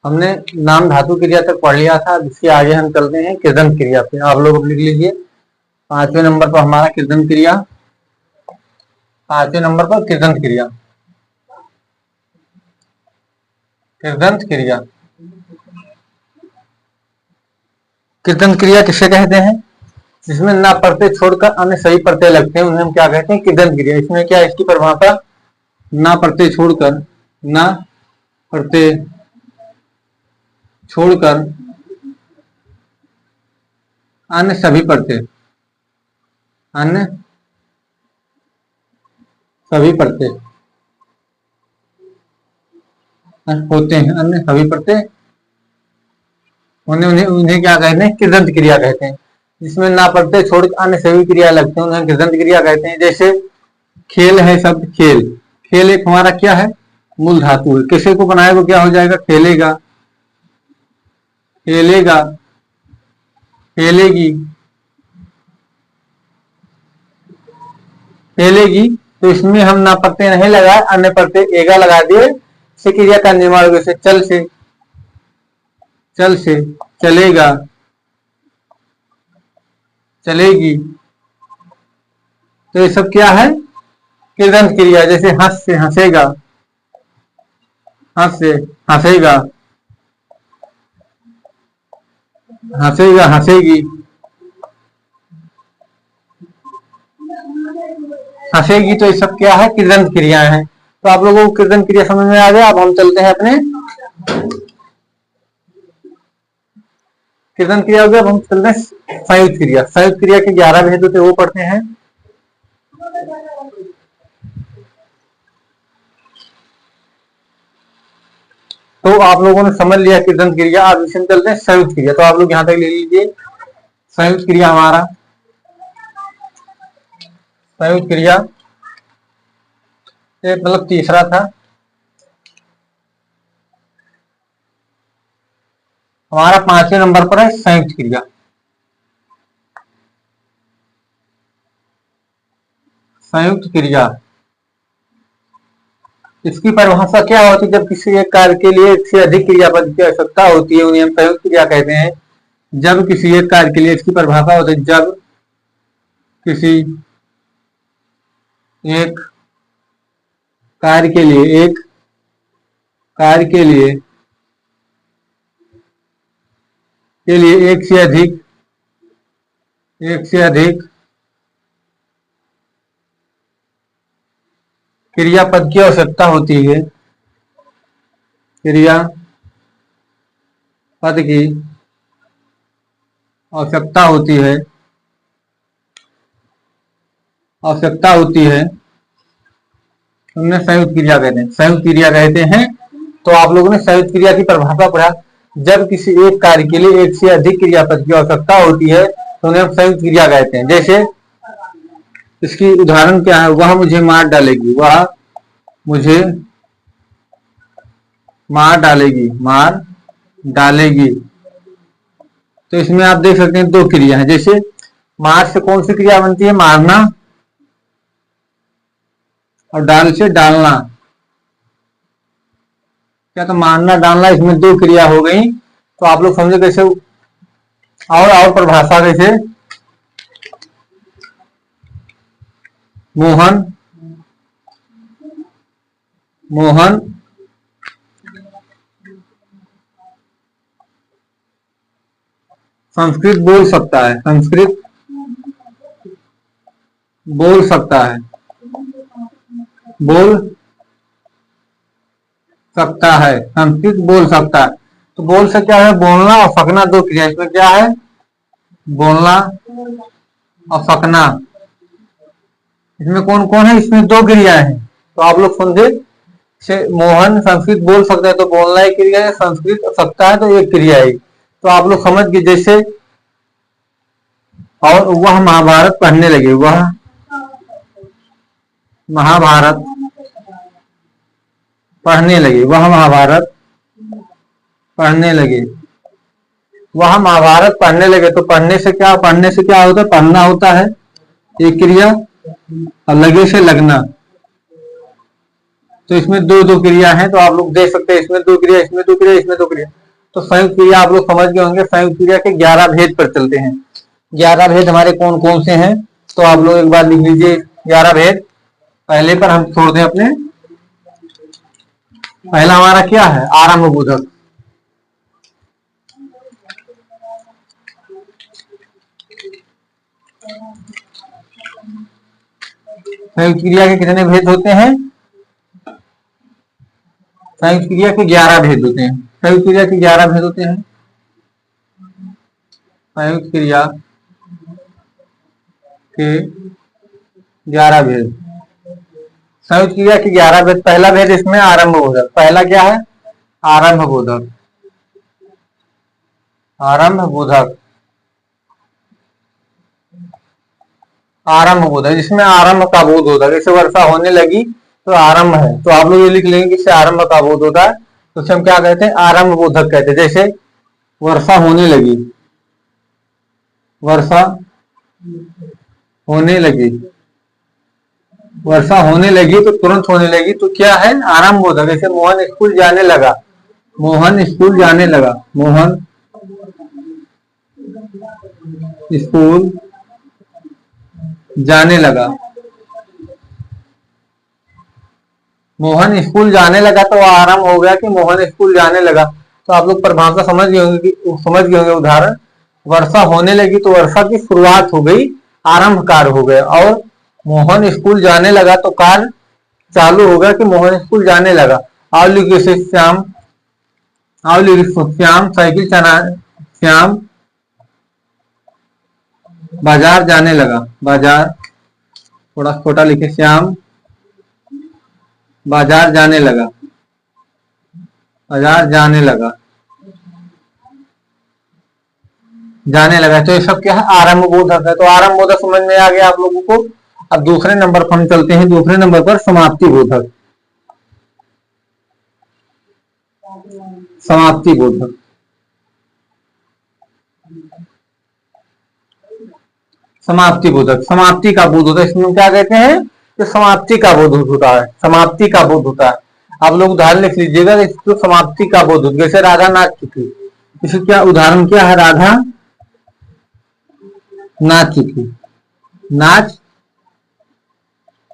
हमने नाम धातु क्रिया तक पढ़ लिया था। अब इसके आगे हम चलते हैं कृदंत क्रिया पे। आप लोग लिख लीजिए 5वें नंबर पर हमारा कृदंत क्रिया, 5वें नंबर पर कृदंत क्रिया। कृदंत क्रिया, कृदंत क्रिया किसे कहते हैं? जिसमें ना प्रत्यय छोड़कर अन्य सभी प्रत्यय लगते हैं उन्हें हम क्या कहते हैं? कृदंत क्रिया। इसमें क्या, इसकी परिभाषा ना प्रत्यय छोड़कर, ना प्रत्यय छोड़कर अन्य सभी प्रत्यय, अन्य सभी प्रत्यय होते हैं, अन्य सभी प्रत्यय उन्हें उन्हें उन्हें क्या कहते हैं? कृदंत क्रिया कहते हैं। जिसमें ना प्रत्यय छोड़कर अन्य सभी क्रिया लगते हैं उन्हें कृदंत क्रिया कहते हैं। जैसे खेल है शब्द, खेल, खेल एक हमारा क्या है? मूल धातु है। किसे को बनाए वो क्या हो जाएगा? खेलेगा, खेलेगा, खेलेगी, खेलेगी। तो इसमें हम ना प्रत्यय नहीं लगाए, अन्य प्रत्यय एगा लगा दिए, से क्रिया का निर्माण हो। जैसे चल से, चल से चलेगा, चलेगी। तो ये सब क्या है? कृदंत क्रिया। जैसे हंस से हंसेगा, हंस से हंसेगा, हंसेगा, हंसेगी, हंसेगी। तो ये सब क्या है? कृदंत क्रियाएं हैं। तो आप लोगों को कृदंत क्रिया समझ में आ गया। अब हम चलते हैं अपने कृदंत क्रिया हो गया। अब हम चलते हैं संयुक्त क्रिया। संयुक्त क्रिया के 11 भेद होते वो पढ़ते हैं। तो आप लोगों ने समझ लिया कृदंत क्रिया। अब इसे चलते हैं संयुक्त क्रिया। तो आप लोग यहां तक ले लीजिए। संयुक्त क्रिया हमारा, संयुक्त क्रिया मतलब तीसरा था हमारा। 5वें नंबर पर है संयुक्त क्रिया। संयुक्त क्रिया, इसकी परिभाषा क्या होती है? जब किसी एक कार्य के लिए एक से अधिक क्रियापद की आवश्यकता होती है उन्हें हम संयुक्त क्रिया कहते हैं। जब किसी एक कार्य के लिए, इसकी परिभाषा होती है, जब किसी एक कार्य के लिए, एक कार्य के लिए एक से अधिक, एक से अधिक क्रियापद की आवश्यकता होती है, क्रियापद की आवश्यकता होती है, आवश्यकता होती है, उन्हें संयुक्त क्रिया कहते हैं। संयुक्त क्रिया कहते हैं। तो आप लोगों ने संयुक्त क्रिया की परिभाषा पढ़ा। जब किसी एक कार्य के लिए एक से अधिक क्रियापद की आवश्यकता होती है तो उन्हें हम संयुक्त क्रिया कहते हैं। जैसे इसकी उदाहरण क्या है? वह मुझे मार डालेगी, वह मुझे मार डालेगी, मार डालेगी। तो इसमें आप देख सकते हैं दो क्रिया है। जैसे मार से कौन सी क्रिया बनती है? मारना। और डाल से डालना। क्या? तो मारना डालना, इसमें दो क्रिया हो गई। तो आप लोग समझे कैसे? और परिभाषा कैसे? मोहन, मोहन संस्कृत बोल सकता है, संस्कृत बोल सकता है, बोल सकता है, संस्कृत बोल सकता है। तो बोल से क्या है? बोलना और सकना, दो क्रिया। इसमें क्या है? बोलना और सकना। इसमें कौन कौन है? इसमें दो क्रिया है। तो आप लोग समझे से मोहन संस्कृत बोल सकता है तो बोलना एक क्रिया है, संस्कृत सकता है तो एक क्रिया है। तो आप लोग समझ गए। जैसे और वह महाभारत पढ़ने लगे, वह महाभारत पढ़ने लगे, वह महाभारत पढ़ने लगे, वह महाभारत पढ़ने लगे। तो पढ़ने से क्या, पढ़ने से क्या होता है? पढ़ना होता है एक क्रिया, और लगे से लगना। तो इसमें दो दो क्रिया है, तो आप लोग देख सकते हैं इसमें दो क्रिया, इसमें दो क्रिया, इसमें दो क्रिया। तो संयुक्त क्रिया आप लोग समझ गए होंगे। संयुक्त क्रिया के 11 भेद पर चलते हैं। 11 भेद हमारे कौन कौन से हैं, तो आप लोग एक बार लिख लीजिए 11 भेद। पहले पर हम छोड़ दें अपने। पहला हमारा क्या है, आरंभ बोधक। संयुक्त क्रिया के कितने भेद होते हैं, संयुक्त क्रिया के 11 भेद होते हैं। संयुक्त क्रिया के 11 भेद होते हैं। संयुक्त क्रिया के 11 भेद। संयुक्त क्रिया के 11 भेद। पहला भेद इसमें आरंभ बोधक। पहला क्या है, आरंभ बोधक। आरंभ बोधक, आरंभ बोधक जिसमें आरंभ का बोध होता है। जैसे वर्षा होने लगी तो आरंभ है, तो आप लोग ये लिख लेंगे कि इससे आरंभ का बोध होता है, तो उसे हम क्या कहते हैं, आरंभ बोधक कहते हैं। जैसे वर्षा होने लगी, वर्षा होने लगी, वर्षा होने लगी तो तुरंत होने लगी, तो क्या है, आरंभ बोधक। जैसे मोहन स्कूल जाने लगा, मोहन स्कूल जाने लगा, मोहन स्कूल जाने लगा, मोहन स्कूल जाने लगा, तो आरंभ हो गया कि मोहन स्कूल जाने लगा। तो आप लोग परिभाषा समझ गए होंगे कि समझ गए होंगे। उदाहरण, वर्षा होने लगी तो वर्षा की शुरुआत हो गई, आरंभ कार्य हो गया। और मोहन स्कूल जाने लगा तो कार्य चालू हो गया कि मोहन स्कूल जाने लगा। और लिखिए श्याम, और लिखिए श्याम साइकिल चला, श्याम बाजार जाने लगा, बाजार थोड़ा छोटा लिखे, श्याम बाजार जाने लगा, बाजार जाने लगा, जाने लगा। तो ये सब क्या है, आरंभ बोधक है। तो आरंभ बोधक समझ में आ गया आप लोगों को। अब दूसरे नंबर पर हम चलते हैं। दूसरे नंबर पर समाप्ति बोधक। समाप्ति बोधक, समाप्ति बोधक, समाप्ति का बोध होता है। इसमें क्या कहते हैं, कि समाप्ति का बोध होता है, समाप्ति का बोध होता है। आप लोग उदाहरण लिख लीजिएगा, इसको समाप्ति का बोध होता है। जैसे राधा नाच चुकी, इसे क्या उदाहरण क्या है, राधा नाच चुकी, नाच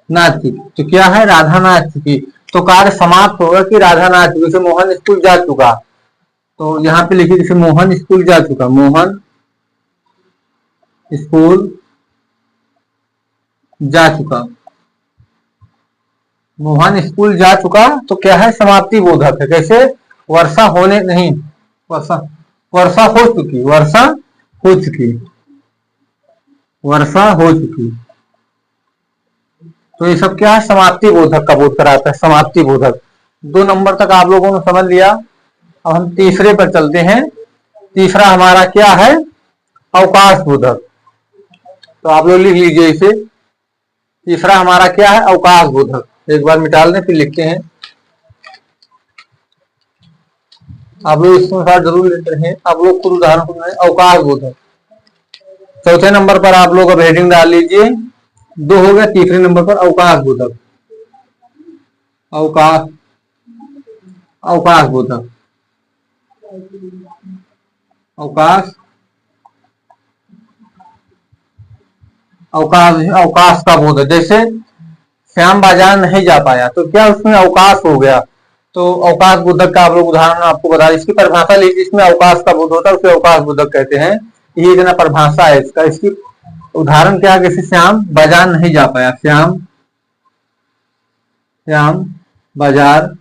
नाच चुकी, तो क्या है, राधा नाच चुकी। तो कार्य समाप्त होगा कि राधा नाच चुकी। जैसे मोहन स्कूल जा चुका, तो यहाँ पे लिखिए जैसे मोहन स्कूल जा चुका, मोहन स्कूल जा चुका, मोहन स्कूल जा चुका, तो क्या है, समाप्ति बोधक है। कैसे, वर्षा होने नहीं, वर्षा, वर्षा हो चुकी, वर्षा हो चुकी, वर्षा हो चुकी। तो ये सब क्या है, समाप्ति बोधक का बोध कराता है, समाप्ति बोधक। 2 नंबर तक आप लोगों ने समझ लिया। अब हम तीसरे पर चलते हैं। तीसरा हमारा क्या है, अवकाश बोधक। तो आप लोग लिख लीजिए इसे। तीसरा हमारा क्या है, अवकाश बोधक। एक बार मिटा लें फिर लिखते हैं। आप लोग इसके अनुसार जरूर लेते हैं। आप लोग खुद उदाहरण सुनाए, अवकाश बोधक। चौथे नंबर पर आप लोग अब हेडिंग डाल लीजिए, 2 हो गया। तीसरे नंबर पर अवकाश बोधक, अवकाश, अवकाश बोधक, अवकाश, अवकाश, अवकाश का बोध। जैसे श्याम बाजार नहीं जा पाया, तो क्या उसमें अवकाश हो गया। तो अवकाश बोधक का आप लोग उदाहरण आपको बता, इसकी परिभाषा लीजिए। इसमें अवकाश का बोध होता है, उसे अवकाश बोधक कहते हैं। ये जना परिभाषा है इसका। इसकी उदाहरण क्या है, जैसे श्याम बाजार नहीं जा पाया, श्याम, श्याम बाजार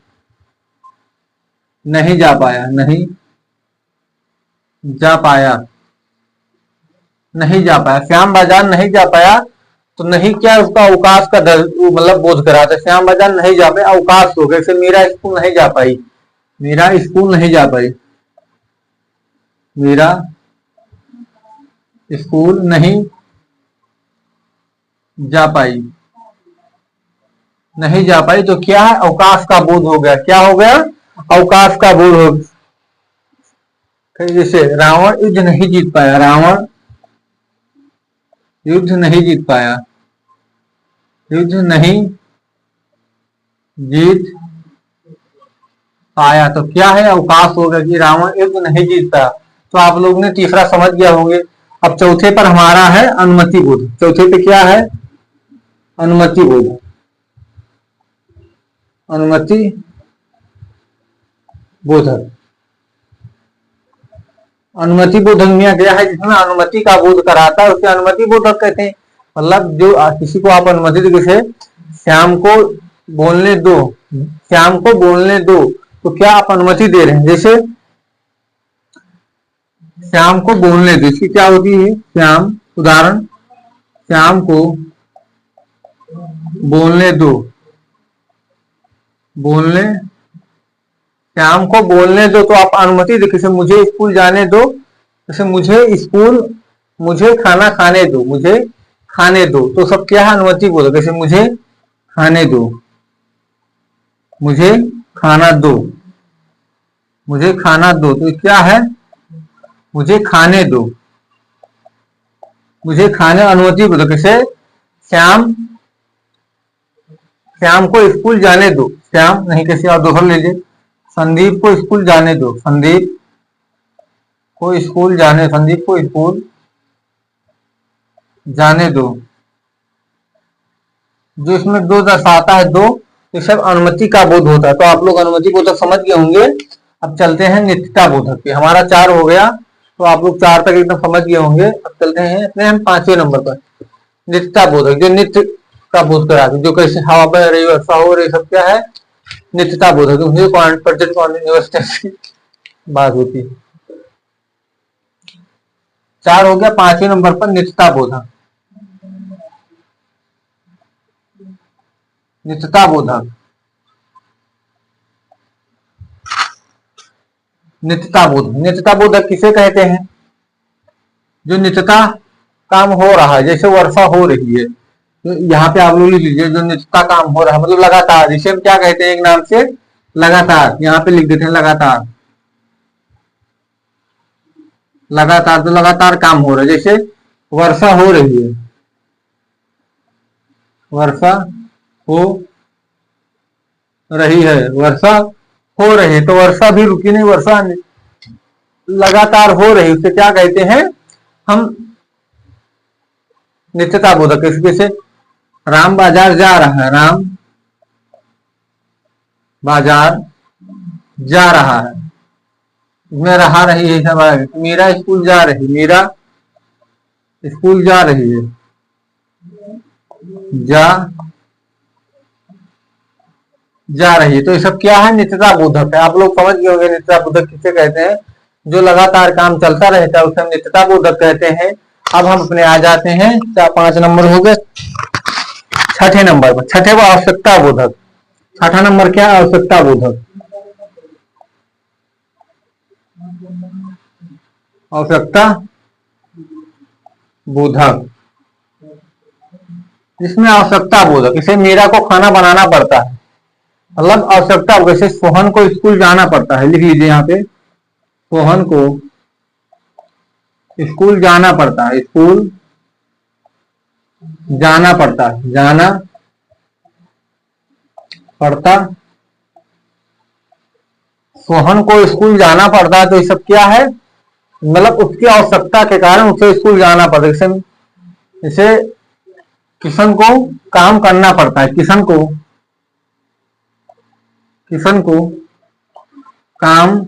नहीं जा पाया, नहीं जा पाया, नहीं जा पाया, श्याम बाजार नहीं जा पाया। तो नहीं क्या, उसका अवकाश का मतलब बोध कराता है। श्याम बाजार नहीं जा पाया, अवकाश हो गया। जैसे मीरा स्कूल नहीं जा पाई, मीरा स्कूल नहीं जा पाई, मीरा स्कूल नहीं जा पाई, नहीं जा पाई। तो क्या है, अवकाश का बोध हो गया। क्या हो गया, अवकाश का बोध हो गया। जैसे रावण युद्ध नहीं जीत पाया, रावण युद्ध नहीं जीत पाया, युद्ध नहीं जीत आया, तो क्या है, अवकाश होगा कि रावण युद्ध नहीं जीतता। तो आप लोग ने तीसरा समझ गया होंगे। अब चौथे पर हमारा है अनुमति बोध। चौथे पे क्या है, अनुमति बोध। अनुमति बोधक। अनुमति बोधक में गया है जिसमें अनुमति का बोध कराता है उसे अनुमति बोधक कहते हैं। मतलब जो किसी को आप अनुमति दे, जैसे श्याम को बोलने दो, श्याम को बोलने दो, तो क्या आप अनुमति दे रहे हैं। जैसे श्याम को बोलने दो, इसकी क्या होती है, श्याम, उदाहरण, श्याम को बोलने दो, बोलने, श्याम को बोलने दो, तो आप अनुमति दे, जैसे मुझे स्कूल जाने दो, जैसे मुझे स्कूल, मुझे खाना खाने दो, मुझे खाने दो, तो सब क्या है, अनुमति बोलो। जैसे मुझे खाने दो, मुझे खाना दो, मुझे खाना दो, तो क्या है, मुझे खाने दो, मुझे खाने, अनुमति बोलो। कैसे, श्याम, श्याम को स्कूल जाने दो, श्याम नहीं, कैसे और दोहरा लीजिए, संदीप को स्कूल जाने दो, संदीप को स्कूल जाने, संदीप को स्कूल जाने दो। जो इसमें दो दर्शाता है, दो, तो सब अनुमति का बोध होता है। तो आप लोग अनुमति बोधक समझ गए होंगे। अब चलते हैं नित्यता बोधक पे। हमारा 4 हो गया, तो आप लोग 4 तक एकदम समझ गए होंगे। अब चलते हैं अपने हम 5वें नंबर पर, नित्यता बोधक, जो नित्य का बोध कराते, जो कैसे हवा बह रही, वर्षा हो रही, सब क्या है, नित्यता बोधक। प्रेजेंट कॉन्टिन्यूअस की बात होती है। 4 हो गया। 5वें नंबर पर नित्यता बोधक। नित्यता बोधक, नित्यता बोधक, नित्यता बोधक किसे कहते हैं, जो नित्यता काम हो रहा है, जैसे वर्षा हो रही है, तो यहाँ पे आप लोग लिख लीजिए, जो नित्यता काम हो रहा है, मतलब लगातार, जिसे हम क्या कहते हैं, एक नाम से लगातार, यहाँ पे लिख देते हैं लगातार, लगातार, तो लगातार काम हो रहा है। जैसे वर्षा हो रही है, वर्षा हो रही है, वर्षा हो रही है, तो वर्षा भी रुकी नहीं, वर्षा लगातार हो रही, उसे क्या कहते हैं हम, नित्यता बोधक। जैसे राम बाजार जा रहा है, राम बाजार जा रहा है, मैं रहा रही है सब, मीरा स्कूल जा रही, मीरा स्कूल जा रही है, जा रही है, तो ये सब क्या है, नित्यता बोधक है। आप लोग समझ गए होंगे नित्यता बोधक किसे कहते हैं, जो लगातार काम चलता रहता है उसे हम नित्यता बोधक कहते हैं। अब हम अपने आ जाते हैं 4-5 नंबर हो गए, 6ठे नंबर पर, छठे वो आवश्यकता बोधक। 6ठा नंबर क्या, आवश्यकता बोधक। आवश्यकता बोधक, जिसमें आवश्यकता बोधक, इसे मीरा को खाना बनाना पड़ता है, मतलब आवश्यकता, वैसे सोहन को स्कूल जाना पड़ता है, लिख लीजिए यहाँ पे, सोहन को स्कूल जाना पड़ता है, स्कूल जाना पड़ता है, जाना पड़ता, सोहन को स्कूल जाना पड़ता है, तो ये सब क्या है, मतलब उसकी आवश्यकता के कारण उसे स्कूल जाना पड़ता है। जैसे किशन को काम करना पड़ता है, किशन को, किशन को काम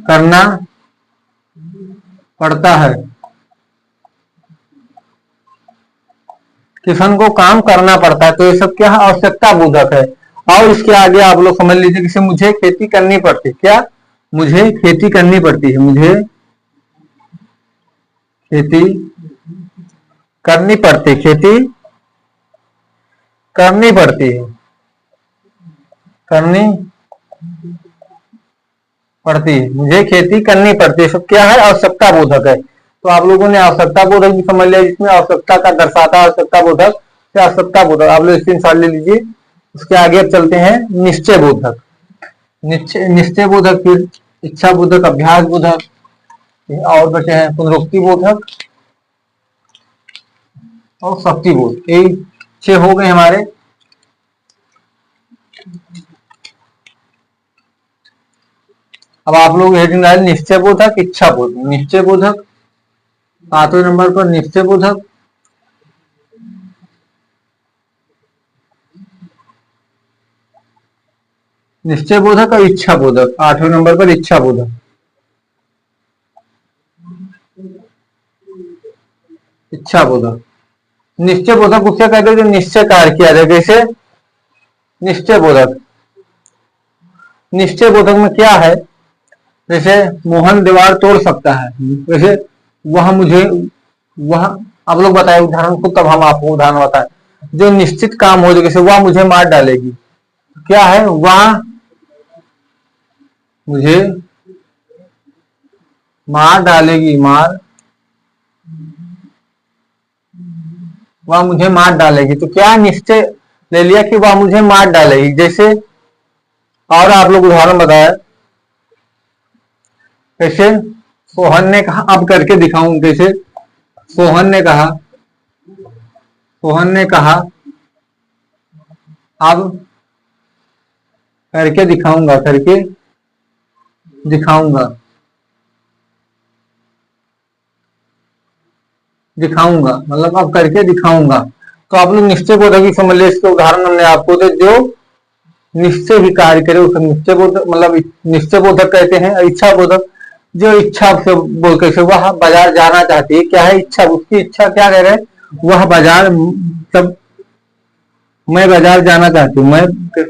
करना पड़ता है, किशन को काम करना पड़ता है, तो ये सब क्या है, आवश्यकता बोधक है। और इसके आगे आप लोग समझ लीजिए, किसी मुझे खेती करनी पड़ती, क्या, मुझे खेती करनी पड़ती है, मुझे खेती करनी पड़ती, खेती करनी पड़ती है, करनी पड़ती है, मुझे खेती करनी पड़ती है, सब क्या है, आवश्यकता बोधक है। तो आप लोगों ने आवश्यकता बोधक भी समझ लिया, जिसमें आवश्यकता का दर्शाता है, आवश्यकता बोधक से आवश्यकता बोधक, आप लोग स्क्रीनशॉट ले लीजिए। उसके आगे अब चलते हैं निश्चय बोधक। निश्चय बोधक, फिर इच्छा बोधक, अभ्यास बोधक, और बचे हैं पुनरुक्ति बोधक और शक्ति बोध। यही 6 हो गए हमारे। अब आप लोग हेडिंग डाल निश्चय बोधक, इच्छा बोधक। निश्चय बोधक 8वें नंबर पर निश्चय बोधक, निश्चय बोधक और इच्छा बोधक। 8वें नंबर पर इच्छा बोधक। इच्छा बोधक, निश्चय बोधक उससे कहते हैं जो निश्चय कार्य किया जाए। जैसे निश्चय बोधक, निश्चय बोधक में क्या है, जैसे मोहन दीवार तोड़ सकता है, जैसे वह मुझे, वह आप लोग बताए उदाहरण को, तब हम आपको उदाहरण बताएं। जो निश्चित काम हो, जैसे वह मुझे मार डालेगी, क्या है, वह मुझे मार डालेगी, वह मुझे मार डालेगी। तो क्या निश्चय ले लिया कि वह मुझे मार डालेगी। जैसे और आप लोग उदाहरण बताया, कैसे सोहन ने कहा, अब करके दिखाऊं कैसे। सोहन ने कहा, सोहन ने कहा अब करके दिखाऊंगा, करके दिखाऊंगा, दिखाऊंगा मतलब अब करके दिखाऊंगा। तो आप लोग निश्चय बोधक ही समझ ले। इसके उदाहरण हमने आपको दे, जो निश्चय भी कार्य करे उसे निश्चय बोधक मतलब निश्चय बोधक कहते हैं। इच्छा बोधक जो इच्छा से बोल कैसे, वह बाजार जाना चाहती है, क्या है, इच्छा, उसकी इच्छा क्या कह रहे हैं, वह बाजार, सब मैं बाजार जाना चाहती हूँ, मैं,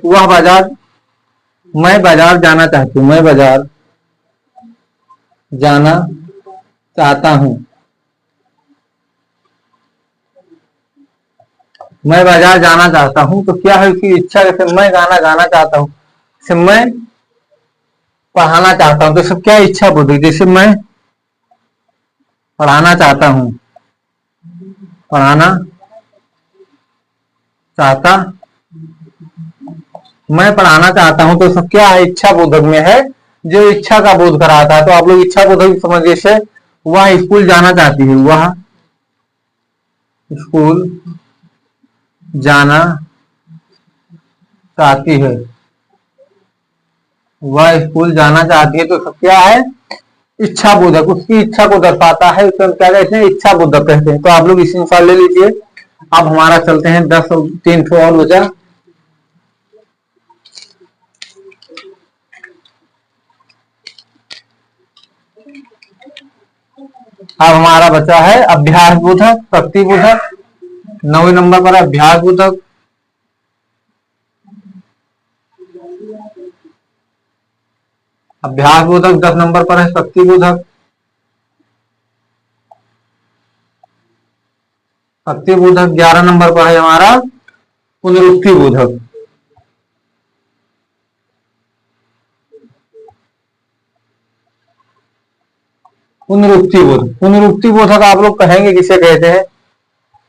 वह बाजार, मैं बाजार जाना चाहती हूँ, मैं बाजार जाना चाहता हूँ, मैं बाजार जाना चाहता हूँ। तो क्या है उसकी इच्छा, जैसे मैं गाना गाना चाहता हूँ, जैसे मैं पढ़ाना चाहता हूँ, तो सब क्या इच्छा बोधक। जैसे मैं पढ़ाना चाहता हूँ, पढ़ाना चाहता, मैं पढ़ाना चाहता हूँ, तो सब क्या है, इच्छा बोधक में है, जो इच्छा का बोध कराता है। तो आप लोग इच्छा बोधक समझिए से, वह स्कूल जाना चाहती है, वह स्कूल जाना चाहती है, वह स्कूल जाना चाहती है। तो सब क्या है, इच्छा बोधक, उसकी इच्छा को दर्शाता है, उसे हम क्या कहते हैं, इच्छा बोधक कहते हैं। तो आप लोग इसी अनुसार ले लीजिए। अब हमारा चलते हैं 10 और 3 ठो और बचा। अब हमारा बचा है अभ्यास बोधक, शक्ति बोधक। 9वें नंबर पर अभ्यास बोधक, अभ्यास बोधक 10 नंबर पर है शक्ति बोधक। शक्ति बोधक 11 नंबर पर है हमारा पुनरुक्ति बोधक। पुनरुक्ति बोधक, पुनरुक्ति बोधक आप लोग कहेंगे किसे कहते हैं,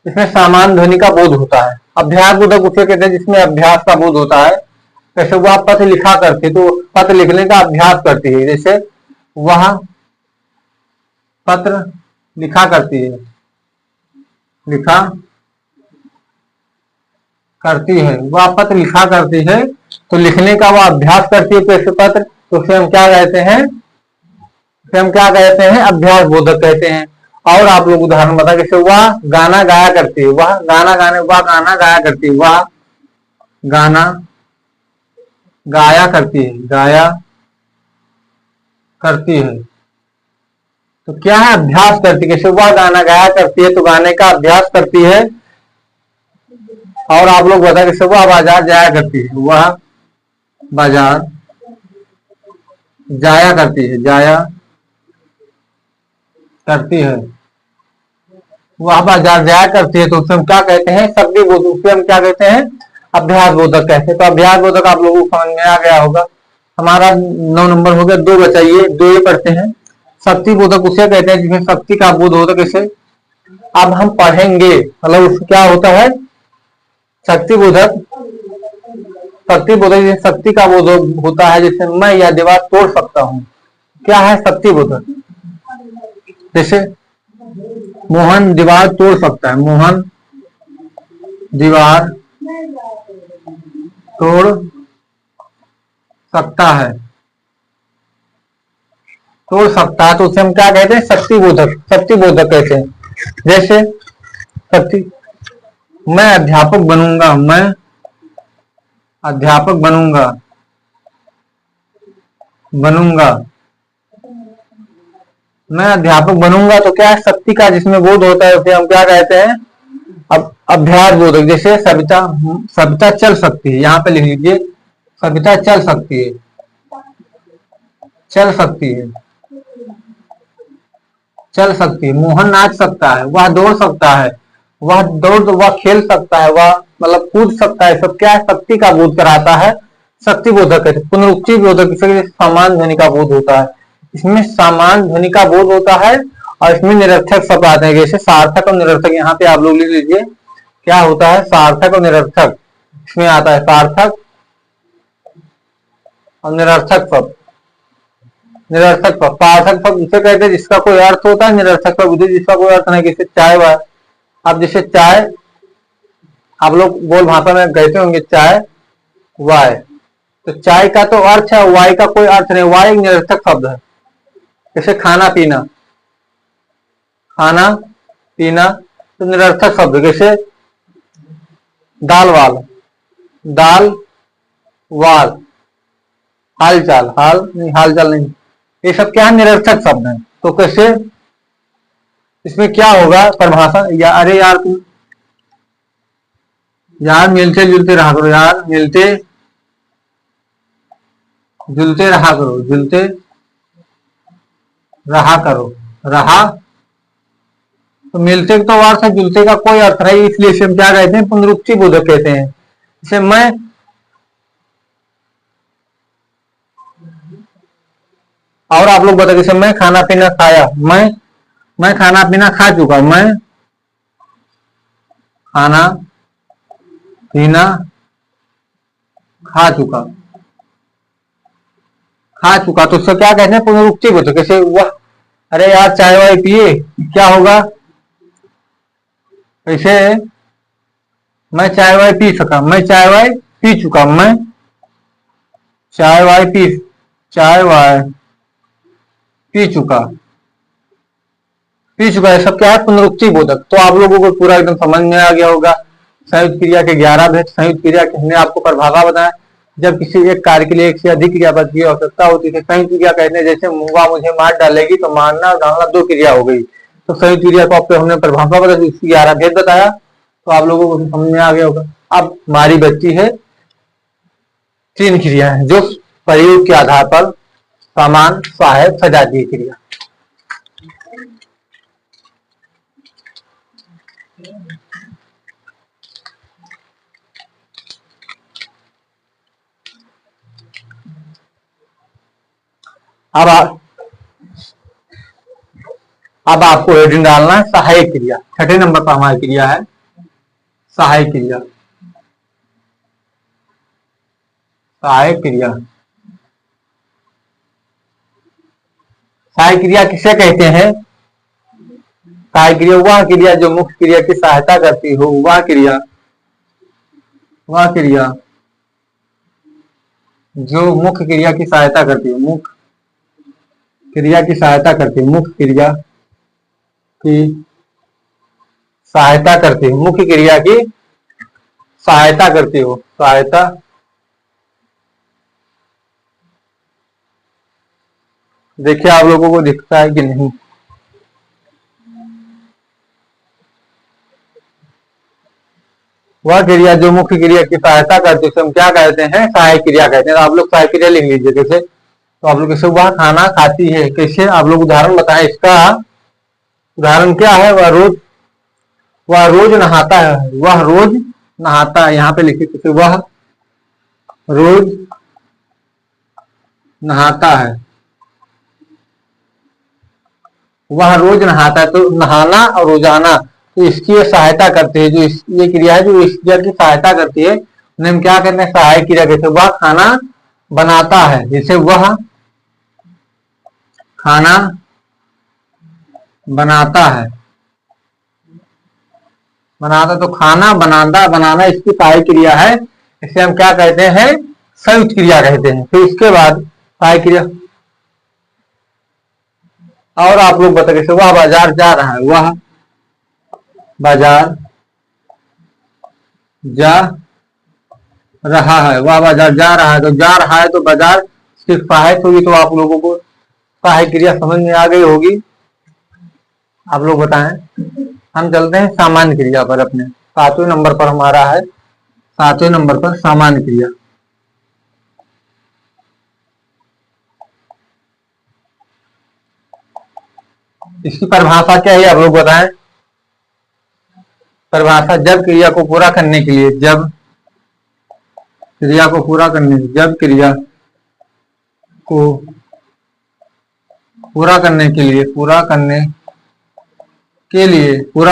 इसमें सामान्य ध्वनि का बोध होता है। अभ्यास बोधक उसे कहते हैं जिसमें अभ्यास का बोध होता है। जैसे वह पत्र लिखा करती, तो पत्र लिखने का अभ्यास करती है, जैसे वह पत्र लिखा करती है, लिखा करती है, वह पत्र लिखा करती है, तो लिखने का वह अभ्यास करती है कैसे पत्र, तो उसे हम क्या कहते हैं, उसे हम क्या कहते हैं, अभ्यास बोधक कहते हैं। और आप लोग उदाहरण बता, जैसे वह गाना गाया करती है, वह गाना गाने, वह गाना गाया करती है, वह गाना गाया करती है, गाया करती है। तो क्या है, अभ्यास करती है, जैसे वह गाना गाया करती है, तो गाने का अभ्यास करती है। और आप लोग बता, जैसे वह बाजार जाया करती है, वह बाजार जाया करती है, जाया करती है, वह बाजार जाया करती है, तो उसे हम क्या कहते हैं, शब्दी बोधक, उसे हम क्या कहते हैं, अभ्यास बोधक कहते हैं। तो अभ्यास बोधक आप लोगों को समझ में आ गया होगा। हमारा 9 नंबर हो गया, 2 बचाइए, 2 ये पढ़ते हैं। शक्ति बोधक उसे कहते हैं जिसमें शक्ति का बोध होता है। कैसे, अब हम पढ़ेंगे, मतलब उसमें क्या होता है, शक्ति बोधक, शक्ति बोधक जिसमें शक्ति का बोध होता है, जैसे मैं यह दीवार तोड़ सकता हूँ, क्या है, शक्ति बोधक। जैसे मोहन दीवार तोड़ सकता है, मोहन दीवार तोड़ सकता है, तोड़ सकता है, तो उसे हम क्या कहते हैं? शक्ति बोधक। शक्ति बोधक कहते हैं। जैसे शक्ति, मैं अध्यापक बनूंगा, मैं अध्यापक बनूंगा, बनूंगा, मैं अध्यापक बनूंगा, तो क्या है? शक्ति का जिसमें बोध होता है उसे हम क्या कहते हैं? अब अभ्यास बोधक। जैसे सविता, सविता चल सकती है, यहाँ पे लिख लीजिए, सविता चल सकती है, चल सकती है, चल सकती है। मोहन नाच सकता है, वह दौड़ सकता है, वह दौड़, वह खेल सकता है, वह मतलब कूद सकता है। सब क्या है? शक्ति का बोध कराता है, शक्ति बोधक है। पुनरुक्ति बोधक से समान ध्वनि का बोध होता है, इसमें समान ध्वनि का बोध होता है, और इसमें निरर्थक शब्द आते हैं, जैसे सार्थक और निरर्थक। यहाँ पे आप लोग लिख लीजिए क्या होता है? सार्थक और निरर्थक। इसमें आता है सार्थक और निरर्थक शब्द। निरर्थक शब्द, सार्थक शब्द उसे कहते हैं जिसका कोई अर्थ होता है, निरर्थक शब्द जिसका कोई अर्थ नहीं। जैसे चाय वाय, अब जैसे चाय, आप लोग बोल भाषा में कहते होंगे चाय वाय, तो चाय का तो अर्थ है, वाय का कोई अर्थ नहीं, वाय एक निरर्थक शब्द है। जैसे खाना पीना, खाना पीना तो निरर्थक शब्द। जैसे दाल वाल, दाल वाल, हाल चाल, हाल नहीं, हाल चाल नहीं, ये सब क्या है? निरर्थक शब्द है। तो कैसे इसमें क्या होगा परिभाषा? या अरे यार तुम, यार मिलते जुलते रहा करो, यार मिलते जुलते रहा करो, जुलते रहा करो, रहा, तो मिलते तो अर्थ है, जुलते का कोई अर्थ नहीं, इसलिए इसे हम क्या कहते हैं? पुनरुक्ति बोधक कहते हैं। इसे मैं, और आप लोग बताइए, जैसे मैं खाना पीना खाया, मैं खाना पीना खा चुका, मैं खाना पीना खा चुका, खा चुका, तो उसको क्या कहते हैं? पुनरुक्ति बोधक। कैसे? वह, अरे यार चाय वाय पिए, क्या होगा? कैसे? मैं चाय वाय पी सका, मैं चाय वाय पी चुका, मैं चाय वाय पी, चाय वाय पी चुका, पी चुका है। सब क्या है? पुनरुक्ति बोधक। तो आप लोगों को पूरा एकदम समझ में आ गया होगा। संयुक्त क्रिया के 11 भेद। संयुक्त क्रिया के हमने आपको परिभाषा बताया, जब किसी एक कार्य के लिए एक से अधिक क्रियापद की आवश्यकता होती है। संयुक्त क्रिया कहते हैं, जैसे मुंगा मुझे मार डालेगी, तो मारना और डालना दो क्रिया हो गई। तो संयुक्त क्रिया को आपको हमने परिभाषा बताई, इसकी 11 भेद बताया, तो आप लोगों को समझ में आ गया होगा। अब हमारी बच्ची है 3 क्रिया है, जो प्रयोग के आधार पर समान, सहायक, सजातीय क्रिया। अब आपको हेडिंग डालना है सहायक क्रिया। 6ठे नंबर पर हमारी क्रिया है सहायक क्रिया। सहायक क्रिया, सहायक क्रिया किसे कहते हैं? सहायक क्रिया वह क्रिया जो मुख्य क्रिया की सहायता करती हो, वह क्रिया, वह क्रिया जो मुख्य क्रिया की सहायता करती है, मुख्य क्रिया की सहायता करती है, मुख्य क्रिया की सहायता करती है, मुख्य क्रिया की सहायता करती हो, सहायता देखिए आप लोगों को दिखता है कि नहीं? वह क्रिया जो मुख्य क्रिया की सहायता करती है हम क्या कहते हैं? सहायक क्रिया कहते हैं। तो आप लोग सहायक क्रिया लिख लीजिए। कैसे? तो आप लोग कैसे? वह खाना खाती है। कैसे? आप लोग उदाहरण बताएं इसका। उदाहरण क्या है? वह रोज नहाता है, वह रोज नहाता है। यहाँ पे लिखिए कैसे? वह रोज नहाता है, वह रोज नहाता है। तो नहाना और रोजाना, तो इसकी ये सहायता करती है, जो ये क्रिया है जो इस क्रिया की सहायता करती है, उन्हें हम क्या कहते हैं? सहायक क्रिया कहते हैं। वह खाना बनाता है, जैसे वह खाना बनाता है, बनाता, तो खाना बनाना, बनाना इसकी सहायक क्रिया है। इसे हम क्या कहते हैं? संयुक्त क्रिया कहते हैं। फिर इसके बाद सहायक क्रिया, और आप लोग बताइए, वह बाजार जा रहा है, वह बाजार जा रहा है, वह बाजार जा रहा है, तो जा रहा है तो बाजार सिर्फ सहायक होगी, तो आप लोगों को सहायक क्रिया समझ में आ गई होगी। आप लोग बताएं। हम चलते हैं सामान्य क्रिया पर, अपने 7वें नंबर पर हमारा है, 7वें नंबर पर सामान्य क्रिया। इसकी परिभाषा क्या है आप लोग बताएं। परिभाषा, जब क्रिया को पूरा करने के लिए, जब क्रिया को पूरा करने, जब क्रिया को पूरा करने के लिए, पूरा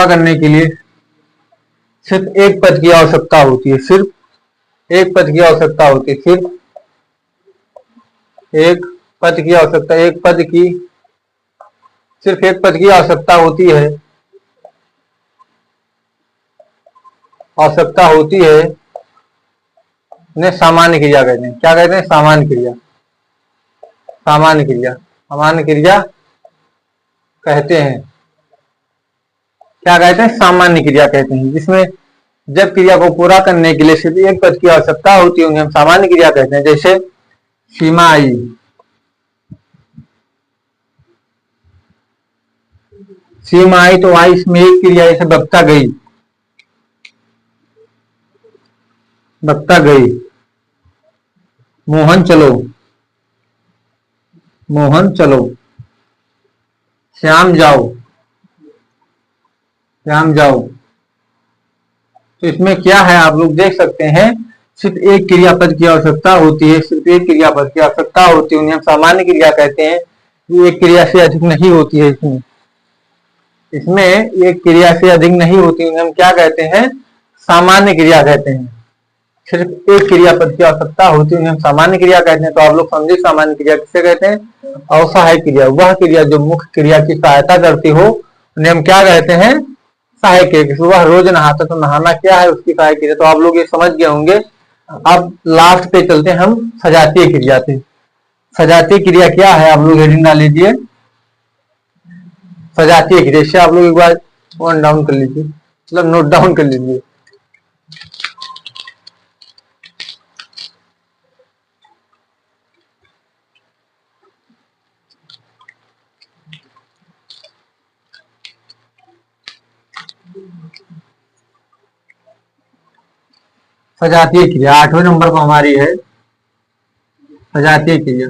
करने के लिए सिर्फ एक पद की आवश्यकता होती है, सिर्फ एक पद की आवश्यकता होती है, सिर्फ एक पद की आवश्यकता, सिर्फ एक पद की आवश्यकता होती है, उन्हें सामान्य क्रिया कहते हैं। क्या कहते हैं? सामान्य क्रिया, सामान्य क्रिया, सामान्य क्रिया कहते हैं। क्या कहते हैं? सामान्य क्रिया कहते हैं। जिसमें जब क्रिया को पूरा करने के लिए सिर्फ एक पद की आवश्यकता होती है, उन्हें हम सामान्य क्रिया कहते हैं। जैसे सीमा आई, सीमा आई तो आई, इसमें एक क्रिया, जैसे बक्ता गई, बक्ता गई, मोहन चलो, मोहन चलो, श्याम जाओ, श्याम जाओ। तो इसमें क्या है आप लोग देख सकते हैं, सिर्फ एक क्रियापद की आवश्यकता होती है, सिर्फ एक क्रियापद की आवश्यकता होती है, उन्हें हम सामान्य क्रिया कहते हैं। ये एक क्रिया से अधिक नहीं होती है, इसमें एक क्रिया से अधिक नहीं होती, उन्हें हम क्या कहते हैं? सामान्य क्रिया कहते हैं। सिर्फ एक क्रियापद की आवश्यकता होती है, उन्हें हम सामान्य क्रिया कहते हैं। तो आप लोग समझे सामान्य क्रिया किसे कहते हैं? अवसहायक क्रिया, वह क्रिया जो मुख्य क्रिया की सहायता करती हो, उन्हें हम क्या कहते हैं? सहायक क्रिया। सुबह रोज नहाता तो नहाना क्या है? उसकी सहायक क्रिया। तो आप लोग ये समझ गए होंगे। अब लास्ट पे चलते हैं हम सजातीय क्रिया पे। सजातीय क्रिया क्या है? आप लोग हेडिंग डाल लीजिए, सजातीय क्रिया। इससे आप लोग एक बार वन डाउन कर लीजिए, मतलब नोट डाउन कर लीजिए। सजातीय क्रिया 8वें नंबर पर हमारी है, सजातीय क्रिया।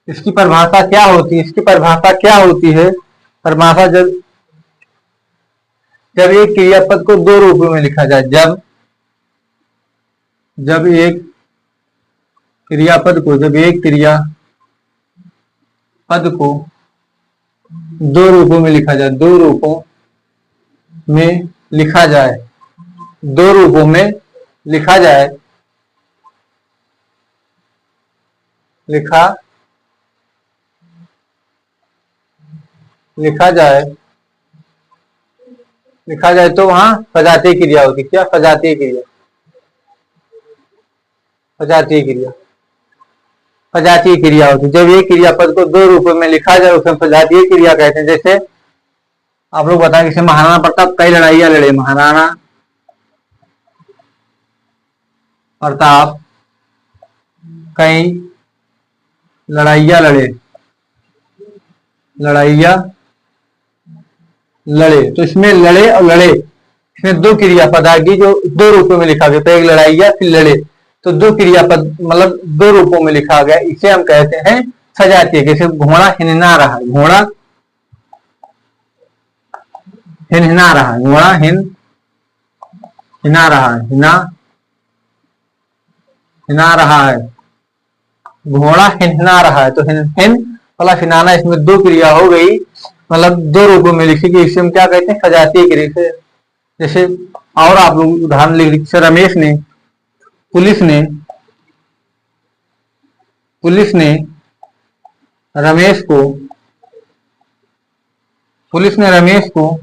इसकी परिभाषा क्या होती है? इसकी परिभाषा क्या होती है? परिभाषा, जब जब एक क्रियापद को दो रूपों में लिखा जाए, जब एक क्रियापद को, जब एक क्रियापद को दो रूपों में लिखा जाए, दो रूपों में लिखा जाए, दो रूपों में लिखा जाए, लिखा जाए, लिखा जाए तो वहां सजातीय क्रिया होती। क्या? सजातीय क्रिया, सजातीय क्रिया, सजातीय क्रिया होती। जब एक क्रियापद को दो रूपों में लिखा जाए, उसे सजातीय क्रिया कहते हैं। जैसे आप लोग बताएं, जैसे महाराणा प्रताप कई लड़ाइयां लड़े, महाराणा प्रताप कई लड़ाइयां लड़े, लड़ाइयां लड़े। तो इसमें लड़े और लड़े, इसमें दो क्रियापद आ गई जो दो रूपों में लिखा गया। तो एक लड़ाइया, फिर लड़े, तो दो क्रियापद मतलब दो रूपों में लिखा गया, इसे हम कहते हैं सजातीय। जैसे घोड़ा हिनना रहा, घोड़ा हिनना रहा, घोड़ा हिना रहा, हिना रहा है, घोड़ा हिनना रहा है। तो हिन प्लस हिनाना, इसमें दो क्रिया हो गई, मतलब दो रूपों में लिखी गई, इसे हम क्या कहते हैं? सजातीय क्रिया। जैसे और आप लोग उदाहरण लिख लीजिए, रमेश ने, पुलिस ने, पुलिस ने रमेश को, पुलिस ने रमेश को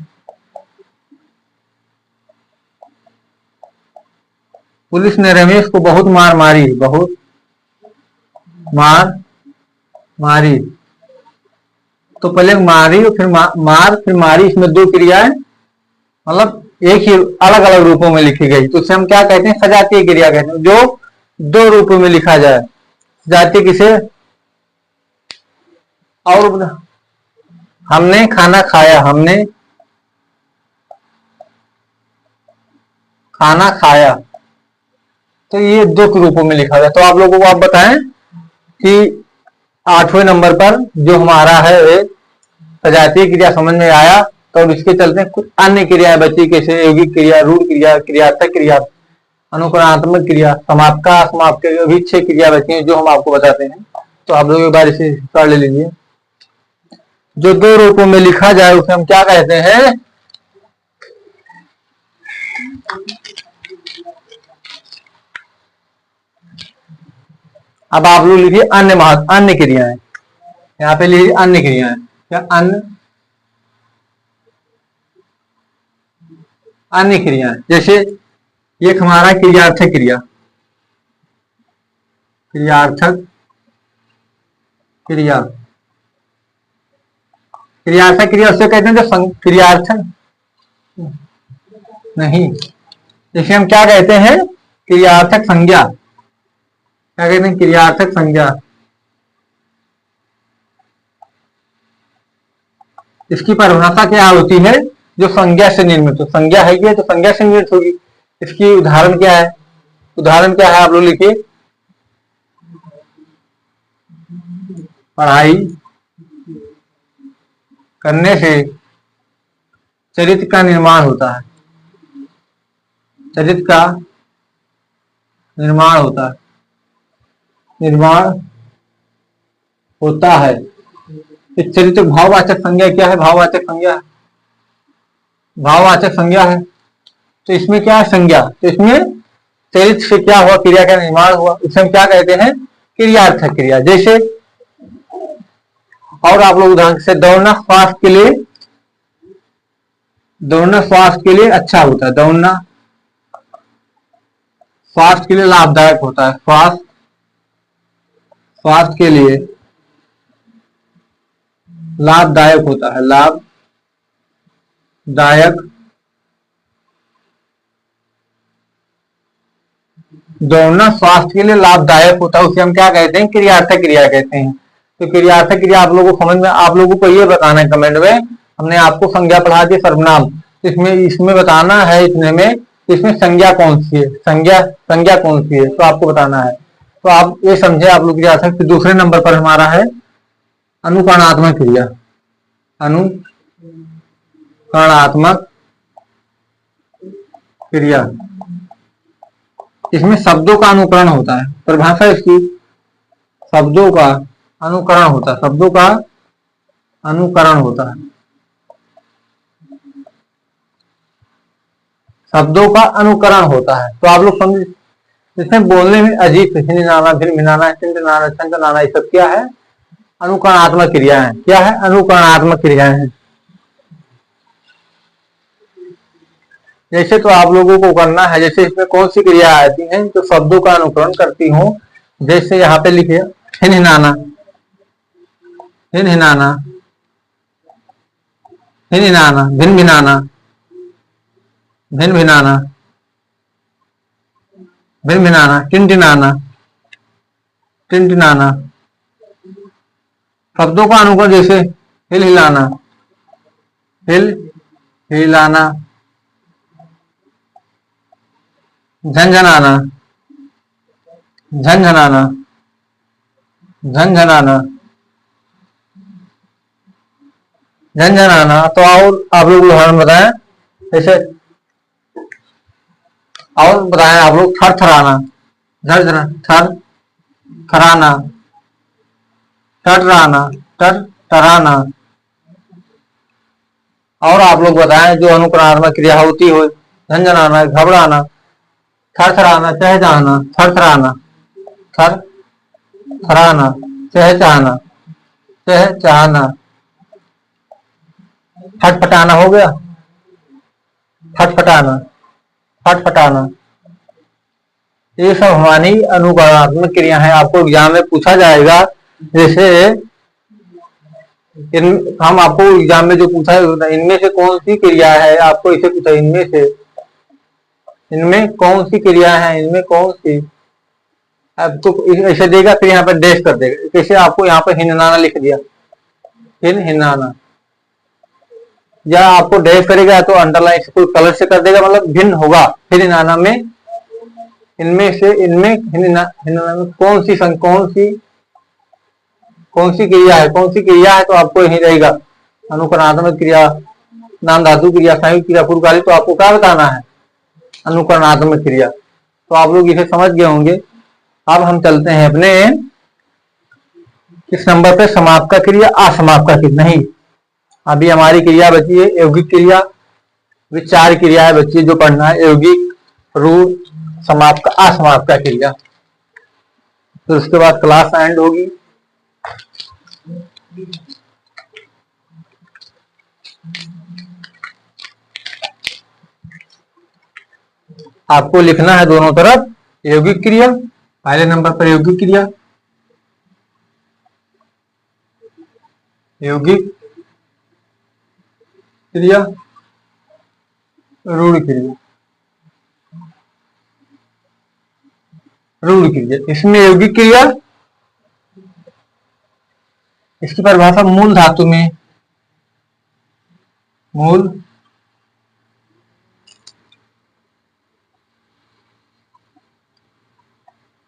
पुलिस ने रमेश को बहुत मार मारी, बहुत मार मारी। तो पहले मारी और फिर मार फिर मारी, इसमें दो क्रियाएं मतलब एक ही अलग अलग रूपों में लिखी गई, तो उसे हम क्या कहते हैं? सजातीय क्रिया कहते हैं, जो दो रूपों में लिखा जाए। सजातीय किसे? और हमने खाना खाया, हमने खाना खाया, तो ये दो के रूपों में लिखा जाए। तो आप लोगों को आप बताएं कि 8वें नंबर पर जो हमारा है सजातीय क्रिया समझ में आया, तो इसके चलते कुछ अन्य क्रियाएं बची, कैसे यौगिक क्रिया, रूढ़ क्रिया, क्रियार्थक क्रिया, अनुकरणात्मक क्रिया, समापका, समापक, अभी 6 क्रिया बची हैं जो हम आपको बताते हैं। तो आप लोग एक बार इसे कर ले लीजिए। जो दो रूपों में लिखा जाए उसे हम क्या कहते हैं? अब आप लोग लिखिए अन्य क्रियाएं, यहाँ पे लिखिए अन्य क्रियाएं। क्या? अन्य क्रियाएं, जैसे एक हमारा क्रियार्थक क्रिया, क्रियार्थक क्रिया, क्रियार्थक क्रिया उससे कहते हैं जो क्रियार्थक नहीं, इसे हम क्या कहते हैं? क्रियार्थक संज्ञा। क्या कहते हैं? क्रियार्थक संज्ञा। इसकी परिभाषा क्या होती है? जो संज्ञा से निर्मित हो। संज्ञा है ये तो संज्ञा से निर्मित होगी। इसकी उदाहरण क्या है? उदाहरण क्या है? आप लोग लिखिए, पढ़ाई करने से चरित्र का निर्माण होता है, चरित्र का निर्माण होता है, निर्माण होता है। इस चरित्र भाववाचक संज्ञा क्या है? भाववाचक संज्ञा, भाववाचक संज्ञा है। तो इसमें क्या है? संज्ञा। तो इसमें चरित्र से क्या हुआ? क्रिया का निर्माण हुआ, इसे हम क्या कहते हैं? क्रियार्थक क्रिया। जैसे और आप लोग उदाहरण से, दौड़ना स्वास्थ्य के लिए, दौड़ना स्वास्थ्य के लिए अच्छा होता है, दौड़ना स्वास्थ्य के लिए लाभदायक होता है, स्वास्थ्य स्वास्थ्य के लिए लाभदायक होता है, लाभदायक। दौड़ना स्वास्थ्य के लिए लाभदायक होता है, उसे हम क्या कहते हैं? क्रियार्थक क्रिया कहते हैं। तो क्रियार्थक क्रिया आप लोगों को समझ में, आप लोगों को ये बताना है कमेंट में, हमने आपको संज्ञा पढ़ा दी सर्वनाम, इसमें इसमें बताना है, इतने में इसमें संज्ञा कौन सी है, संज्ञा कौन सी है, तो आपको बताना है। तो आप ये समझे आप लोग क्रियार्थक। दूसरे नंबर पर हमारा है अनुकरणात्मक क्रिया, अनुकरणात्मक क्रिया। इसमें शब्दों का अनुकरण होता है, परिभाषा इसकी शब्दों का अनुकरण होता है, शब्दों का अनुकरण होता है, शब्दों का अनुकरण होता है। तो आप लोग समझ, इसमें बोलने में अजीब हिनाना, भिन्न भिनाना, चिंतनाना, चंदनाना, ये सब क्या है? अनुकरणात्मक क्रिया है। क्या है? अनुकरणात्मक क्रियाएं हैं। जैसे तो आप लोगों को करना है, जैसे इसमें कौन सी क्रिया आती हैं जो शब्दों का अनुकरण करती हो। जैसे यहाँ पे लिखे हिनहिनाना, हिनहिनाना, हिनहिनाना, भिन भिनाना, भिन भिनाना, भिन भिनाना, टिनटिनाना, टिनटिनाना। शब्दों का अनुकरण जैसे हिल हिलाना, हिल हिलाना, झंझनाना, झंझनाना, झंझनाना, झंझनाना। तो और आप लोग उदाहरण बताएं, जैसे और बताएं आप लोग, थरथराना, झरझरा, थर थराना, टटराना, टराना। और आप लोग बताएं जो अनुकरणात्मक क्रिया होती हो, झंझनाना, घबराना, थरथराना, चहचहाना, थरथराना, थर थराना, चहचहाना, चहचहाना, फटफटाना हो गया, फटफटाना, फटफटाना, ये सब हमारी अनुकरणात्मक क्रिया है। आपको एग्जाम में पूछा जाएगा, जैसे इन हम आपको एग्जाम में जो पूछा है, इनमें से कौन सी क्रिया है, आपको इसे पूछा इनमें कौन सी क्रिया है, इनमें कौन सी, आपको ऐसे देगा, फिर यहाँ पर डैश कर देगा। जैसे आपको यहाँ पर हिंदनाना लिख दिया, हिंदनाना, या आपको डैश करेगा तो अंडरलाइन से कोई कलर से कर देगा, मतलब भिन्न होगा। फिर हिंदनाना में इनमें से हिंदनाना में कौन सी क्रिया है, कौन सी क्रिया है, तो आपको यही रहेगा अनुकरणात्मक क्रिया, नाम धातु क्रिया, संयुक्त क्रिया, पूर्वकाली। तो आपको क्या बताना है, अनुकरणात्मक क्रिया। तो आप लोग इसे समझ गए होंगे। अब हम चलते हैं अपने किस नंबर पे, समाप्त क्रिया, असमाप्त क्रिया। नहीं, अभी हमारी क्रिया बची है यौगिक क्रिया। चार क्रियाएं बची है जो पढ़ना है, यौगिक, रूढ़, समाप्त, असमाप्त क्रिया। तो उसके बाद क्लास एंड होगी। आपको लिखना है दोनों तरफ यौगिक क्रिया। पहले नंबर पर यौगिक क्रिया, यौगिक क्रिया, रूढ़ क्रिया, रूढ़ क्रिया। इसमें यौगिक क्रिया, इसकी परिभाषा मूल धातु में, मूल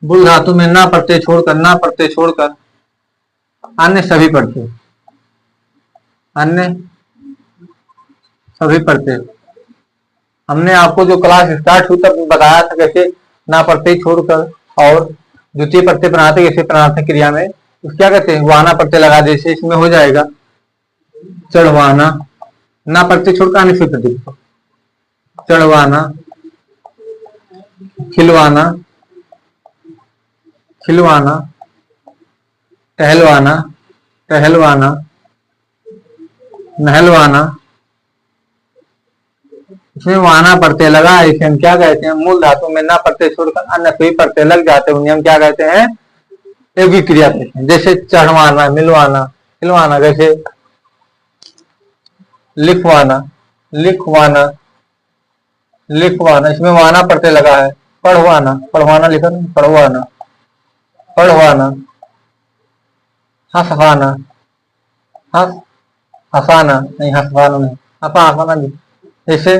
मूल धातु में ना प्रत्यय छोड़कर अन्य सभी प्रत्यय, अन्य सभी प्रत्यय। हमने आपको जो क्लास स्टार्ट हुई तब बताया था कैसे ना प्रत्यय छोड़कर और द्वितीय प्रत्यय बनाते, कैसे प्राणार्थक क्रिया में क्या कहते हैं, वाना प्रत्यय लगा दे, इसमें हो जाएगा चढ़वाना। ना प्रत्यय छोड़कर अन्य सभी प्रत्यय, चढ़वाना, खिलवाना, खिलवाना, टहलवाना, टहलवाना, नहलवाना। इसमें वाना प्रत्यय लगा, इसे हम क्या कहते हैं, मूल धातु में ना प्रत्यय छोड़कर अन्य सभी प्रत्यय लग जाते हैं, उन्हें हम क्या कहते हैं, यौगिक क्रिया कहते हैं। जैसे चढ़वाना, मिलवाना, खिलवाना, जैसे लिखवाना, लिखवाना, लिखवाना, इसमें वाना प्रत्यय लगा है। पढ़वाना, पढ़वाना लिखा नहीं, पढ़वाना, पढ़वाना, हंसवाना, हंस हंसाना नहीं, हंसवाना नहीं, हंसाना नहीं। जैसे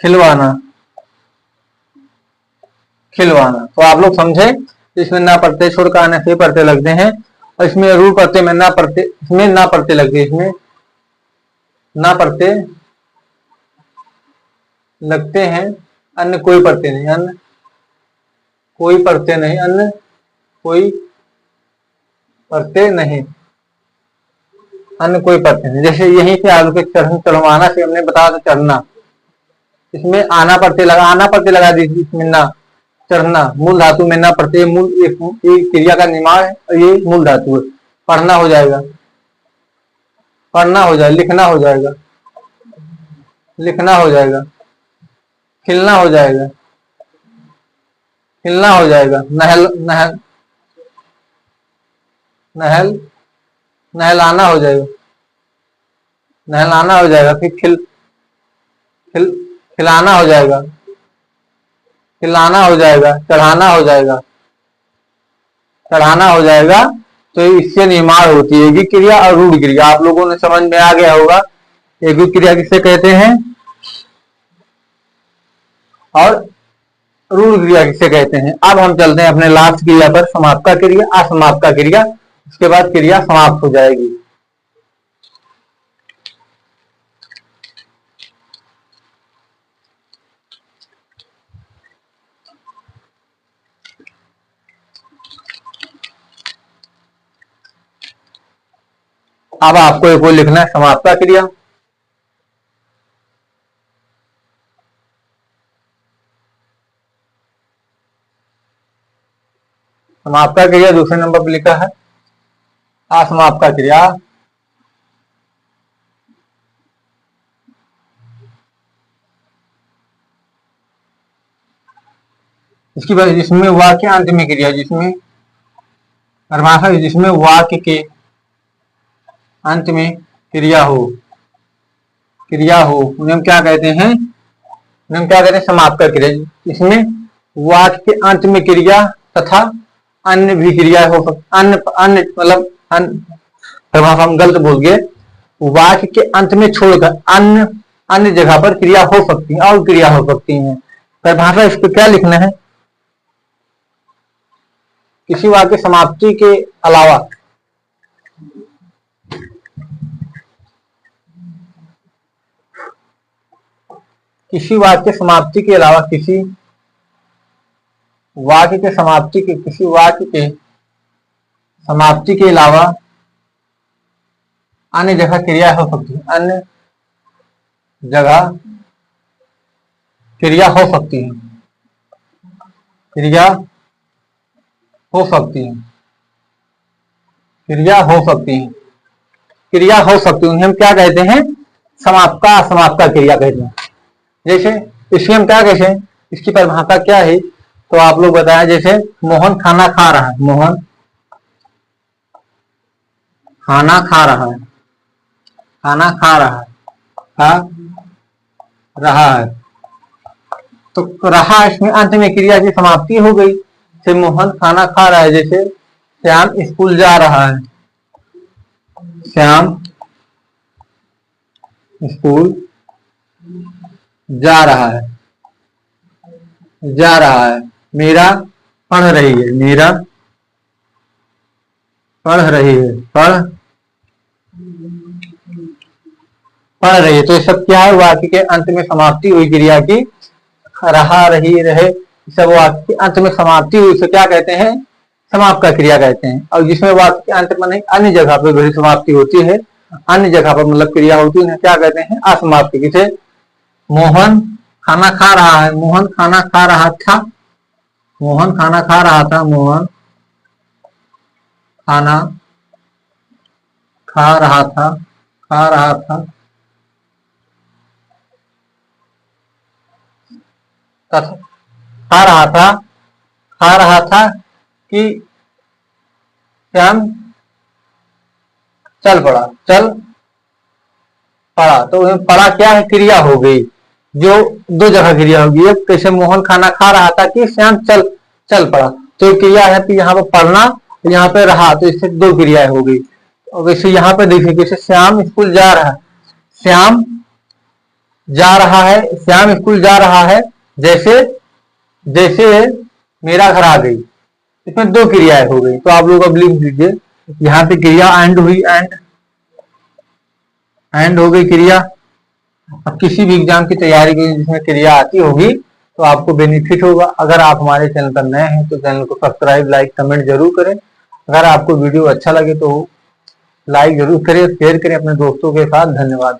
खिलवाना, खिलवाना। तो आप लोग समझे, इसमें ना प्रत्यय छोड़कर आने से प्रत्यय लगते हैं, और इसमें रूढ़ प्रत्यय में ना प्रत्यय, इसमें ना प्रत्यय लगती है, इसमें ना प्रत्यय लगते हैं, अन्य कोई प्रत्यय नहीं, अन्य कोई प्रत्यय नहीं, अन्य कोई प्रत्यय नहीं, अन्य कोई प्रत्यय नहीं। जैसे यहीं से आलू के चढ़वाना से हमने बताया था चढ़ना, इसमें आना प्रत्यय लगा दीजिए, इसमें ना, चढ़ना, मूल धातु में ना प्रत्यय, मूल एक क्रिया का निर्माण है और ये मूल धातु है। पढ़ना हो जाएगा, पढ़ना हो जाएगा, लिखना हो जाएगा, लिखना हो जाएगा, खिलना हो जाएगा, खिलना हो जाएगा, नहल नहल नहल नहलाना हो जाएगा, नहलाना हो जाएगा, फिर खिल खिलाना हो जाएगा, खिलाना हो जाएगा, चढ़ाना हो जाएगा, चढ़ाना हो जाएगा। तो इससे निर्माण होती है यौगिक क्रिया और रूढ़ क्रिया। आप लोगों ने समझ में आ गया होगा यौगिक क्रिया किसे कहते हैं और रूढ़ क्रिया किसे कहते हैं। अब हम चलते हैं अपने लास्ट क्रिया पर, समाप्त क्रिया, असमाप्त क्रिया। उसके बाद क्रिया समाप्त हो जाएगी। अब आपको एक वो लिखना है, समाप्त क्रिया। समाप्त क्रिया दूसरे नंबर पर लिखा है। असमाप्त क्रिया, इसकी वजह जिसमें वाक्य अंत में क्रिया, जिसमें परिभाषा जिसमें वाक्य के अंत में क्रिया हो, उन्हें हम क्या कहते हैं, समाप्त क्रिया। इसमें वाक्य के अंत में क्रिया तथा अन्य भी क्रिया हो सकती, अन्य मतलब परिभाषा हम गलत बोल गए, वाक्य के अंत में छोड़कर अन्य जगह पर क्रिया हो सकती है और क्रिया हो सकती है। परिभाषा इसको क्या लिखना है, किसी वाक्य समाप्ति के अलावा किसी वाक्य के समाप्ति के अलावा अन्य जगह क्रिया हो सकती है, अन्य जगह क्रिया हो सकती है, उन्हें हम क्या कहते हैं, समाप्त क्रिया कहते हैं। जैसे इसमें हम क्या कहते हैं, इसकी परिभाषा क्या है तो आप लोग बताएं। जैसे मोहन खाना खा रहा है, मोहन खाना खा रहा है, तो रहा इसमें अंत में क्रिया की समाप्ति हो गई। जैसे मोहन खाना खा रहा है, जैसे श्याम स्कूल जा रहा है, श्याम स्कूल जा रहा है। मीरा पढ़ रही है, पढ़ रही है। तो ये सब क्या है, वाक्य के अंत में समाप्ति हुई क्रिया की, रहा, रही, रहे, सब वाक्य के अंत में समाप्ति हुई, इसे क्या कहते हैं, समाप्त का क्रिया कहते हैं। और जिसमें वाक्य के अंत में नहीं अन्य जगह पर भी समाप्ति होती है, अन्य जगह पर मतलब क्रिया होती है, क्या कहते हैं, असमाप्त। जैसे मोहन खाना खा रहा है, मोहन खाना खा रहा था, मोहन खाना खा रहा था, मोहन खाना खा रहा था, खा रहा था कि श्याम चल पड़ा, तो पड़ा क्या है, क्रिया हो गई, जो दो जगह क्रिया होगी। एक कैसे मोहन खाना खा रहा था कि श्याम चल पड़ा, तो क्रिया है कि यहाँ पर पढ़ना, यहाँ पे रहा, तो इससे दो क्रियाएं हो गई। और वैसे यहाँ पे देखिए, जैसे श्याम स्कूल जा रहा है, श्याम स्कूल जा रहा है, जैसे मेरा घर आ गई, इसमें दो क्रियाएं हो गई। तो आप लोग अब लिख दीजिए, यहाँ पे क्रिया एंड हुई, एंड हो गई क्रिया। अब किसी भी एग्जाम की तैयारी के जिसमें क्रिया आती होगी तो आपको बेनिफिट होगा। अगर आप हमारे चैनल पर नए हैं तो चैनल को सब्सक्राइब, लाइक, कमेंट जरूर करें। अगर आपको वीडियो अच्छा लगे तो लाइक जरूर करें, शेयर करें अपने दोस्तों के साथ। धन्यवाद।